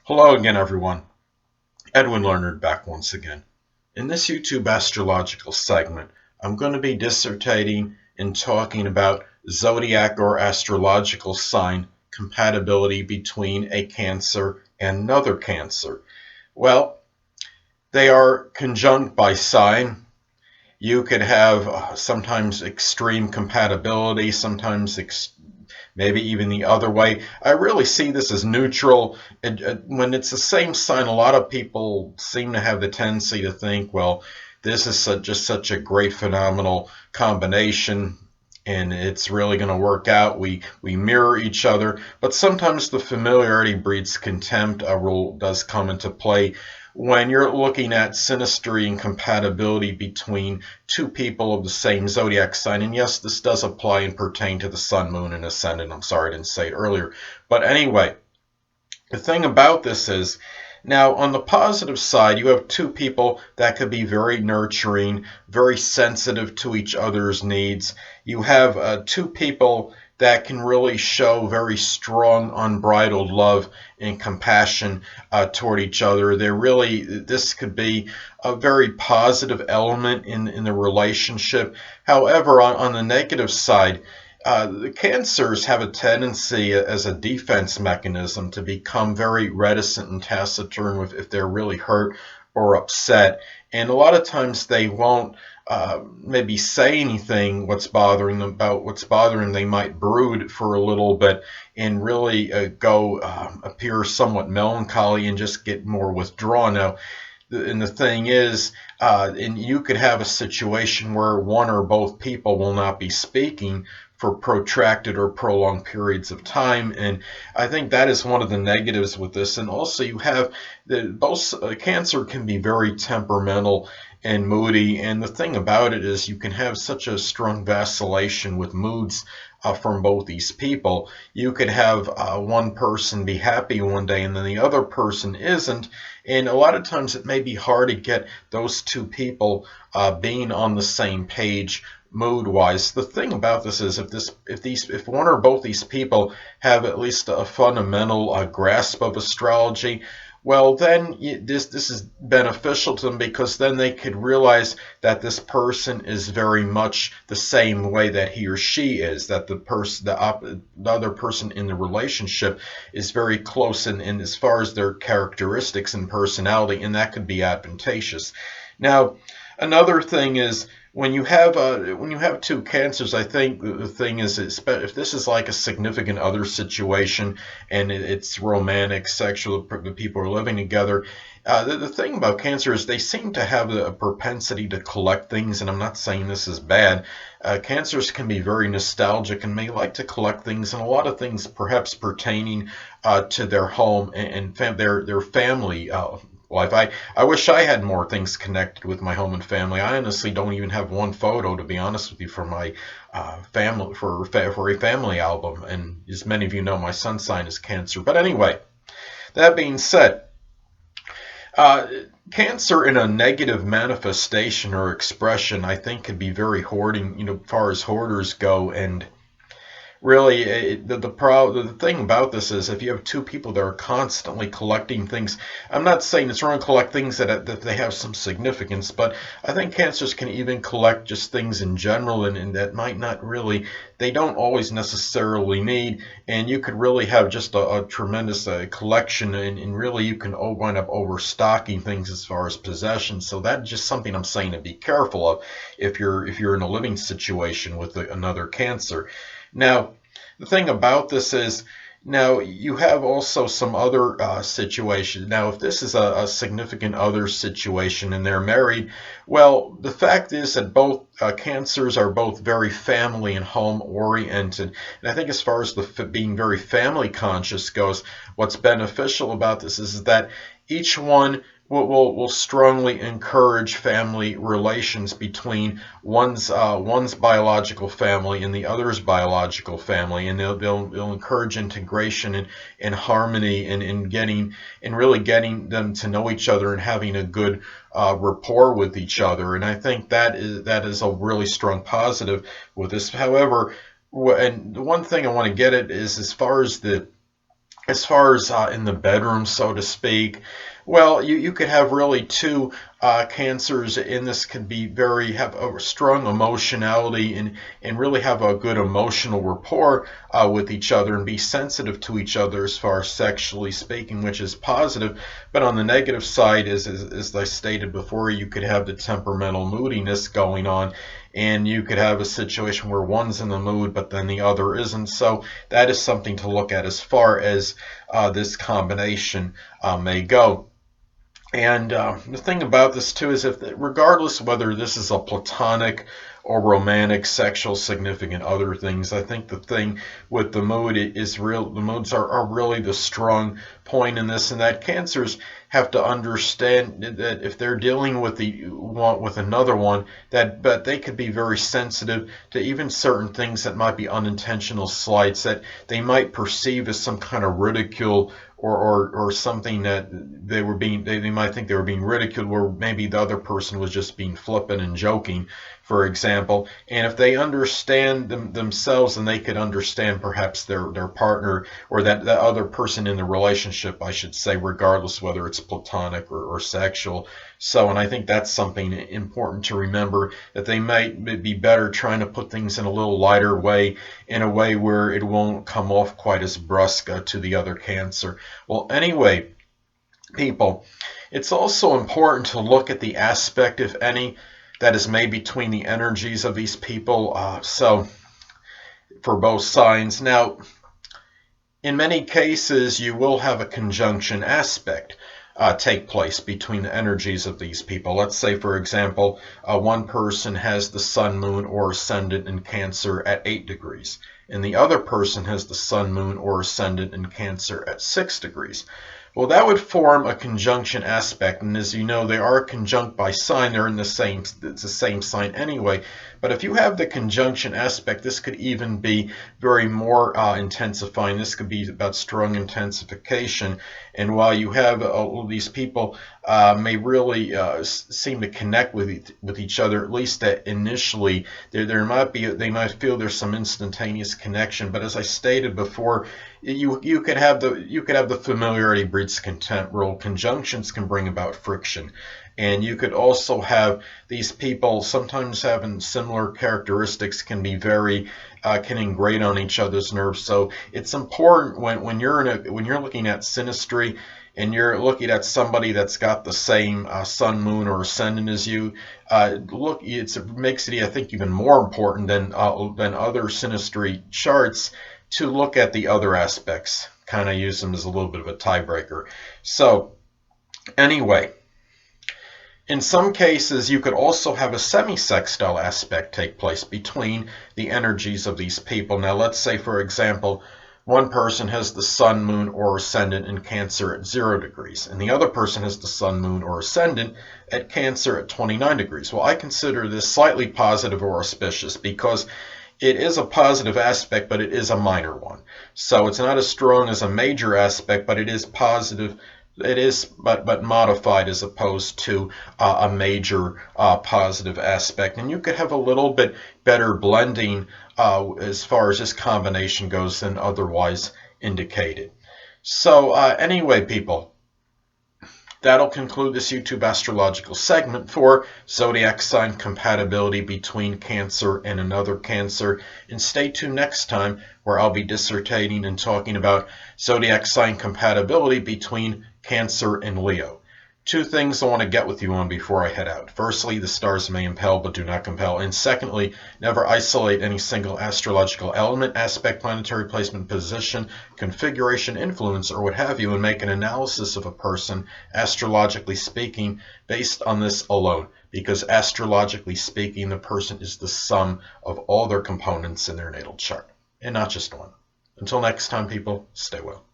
Hello again, everyone. Edwin Learnard back once again. In this YouTube astrological segment, I'm going to be dissertating and talking about zodiac or astrological sign compatibility between a Cancer and another Cancer. Well, they are conjunct by sign. You could have sometimes extreme compatibility, sometimes maybe even the other way. I really see this as neutral. When it's the same sign, a lot of people seem to have the tendency to think, well, this is just such a great, phenomenal combination, and it's really going to work out. We mirror each other, but sometimes the familiarity breeds contempt. A rule does come into play when you're looking at synastry and compatibility between two people of the same zodiac sign. And yes, this does apply and pertain to the sun, moon, and ascendant. I'm sorry I didn't say it earlier. But anyway, the thing about this is, now on the positive side, you have two people that could be very nurturing, very sensitive to each other's needs. You have two people that can really show very strong, unbridled love and compassion toward each other. This could be a very positive element in the relationship. However, on the negative side, the cancers have a tendency as a defense mechanism to become very reticent and taciturn if they're really hurt or upset. And a lot of times they won't maybe say anything what's bothering them about what's bothering them. They might brood for a little bit and really appear somewhat melancholy and just get more withdrawn. Now, and the thing is, and you could have a situation where one or both people will not be speaking for protracted or prolonged periods of time, and I think that is one of the negatives with this. And also, you have both Cancer can be very temperamental and moody, and the thing about it is you can have such a strong vacillation with moods from both these people. You could have one person be happy one day and then the other person isn't, and a lot of times it may be hard to get those two people being on the same page mood wise. The thing about this is if one or both these people have at least a fundamental grasp of astrology, well, then this is beneficial to them, because then they could realize that this person is very much the same way that he or she is, that the other person in the relationship is very close in as far as their characteristics and personality, and that could be advantageous. Now, another thing is, when you have two Cancers, I think the thing is, if this is like a significant other situation and it's romantic, sexual, the people are living together, the thing about Cancer is they seem to have a propensity to collect things, and I'm not saying this is bad. Cancers can be very nostalgic and may like to collect things, and a lot of things perhaps pertaining to their home and their family life. I wish I had more things connected with my home and family. I honestly don't even have one photo, to be honest with you, for my family for a family album. And as many of you know, my sun sign is Cancer. But anyway, that being said, uh, Cancer in a negative manifestation or expression, I think, could be very hoarding, as far as hoarders go. And really, the thing about this is, if you have two people that are constantly collecting things, I'm not saying it's wrong to collect things that they have some significance, but I think Cancers can even collect just things in general, and that might not really, they don't always necessarily need, and you could really have just a tremendous collection, and really you can wind up overstocking things as far as possessions. So that's just something I'm saying to be careful of if you're in a living situation with another Cancer. Now, the thing about this is, now you have also some other situations. Now, if this is a significant other situation and they're married, well, the fact is that both Cancers are both very family and home oriented. And I think as far as being very family conscious goes, what's beneficial about this is that each one will strongly encourage family relations between one's biological family and the other's biological family, and they'll encourage integration and harmony, and really getting them to know each other and having a good rapport with each other. And I think that is a really strong positive with this. However, and the one thing I want to get at is, as far as the As far as in the bedroom, so to speak, well, you could have really two cancers, and this could be have a strong emotionality and really have a good emotional rapport with each other and be sensitive to each other as far as sexually speaking, which is positive. But on the negative side, as I stated before, you could have the temperamental moodiness going on, and you could have a situation where one's in the mood but then the other isn't. So that is something to look at as far as this combination may go. And the thing about this too is, if regardless whether this is a platonic or romantic, sexual, significant other things, I think the thing with the mood is real. The moods are really the strong point in this, and that cancers have to understand that if they're dealing with another one, that but they could be very sensitive to even certain things that might be unintentional slights that they might perceive as some kind of ridicule or something that they might think they were being ridiculed, where maybe the other person was just being flippant and joking, for example. And if they understand themselves, and they could understand perhaps their partner, or that other person in the relationship, I should say, regardless whether it's platonic or sexual. So, and I think that's something important to remember, that they might be better trying to put things in a little lighter way, in a way where it won't come off quite as brusque to the other cancer. Well, anyway, people, it's also important to look at the aspect, if any, that is made between the energies of these people. So, for both signs. Now, in many cases, you will have a conjunction aspect take place between the energies of these people. Let's say, for example, one person has the sun, moon, or ascendant in Cancer at 8 degrees, and the other person has the sun, moon, or ascendant in Cancer at 6 degrees. Well, that would form a conjunction aspect, and as you know, they are conjunct by sign. They're in it's the same sign anyway. But if you have the conjunction aspect, this could even be very more intensifying. This could be about strong intensification. And while you have all these people may really seem to connect with each other, at least initially, there might be, they might feel there's some instantaneous connection. But as I stated before, you could have the familiarity breeds contempt rule. Conjunctions can bring about friction. And you could also have these people sometimes having similar characteristics can be very can ingrate on each other's nerves. So it's important when you're looking at synastry, and you're looking at somebody that's got the same sun, moon, or ascendant as you, it makes it, I think, even more important than other synastry charts to look at the other aspects. Kind of use them as a little bit of a tiebreaker. So anyway, in some cases, you could also have a semi-sextile aspect take place between the energies of these people. Now, let's say, for example, one person has the sun, moon, or ascendant in Cancer at 0 degrees, and the other person has the sun, moon, or ascendant at Cancer at 29 degrees. Well, I consider this slightly positive or auspicious, because it is a positive aspect, but it is a minor one. So it's not as strong as a major aspect, but it is positive. It is, but modified, as opposed to a major positive aspect. And you could have a little bit better blending as far as this combination goes than otherwise indicated. So anyway, people, that'll conclude this YouTube astrological segment for zodiac sign compatibility between Cancer and another Cancer. And stay tuned next time, where I'll be dissertating and talking about zodiac sign compatibility between Cancer and Leo. Two things I want to get with you on before I head out. Firstly, the stars may impel but do not compel. And secondly, never isolate any single astrological element, aspect, planetary placement, position, configuration, influence, or what have you, and make an analysis of a person, astrologically speaking, based on this alone. Because astrologically speaking, the person is the sum of all their components in their natal chart, and not just one. Until next time, people, stay well.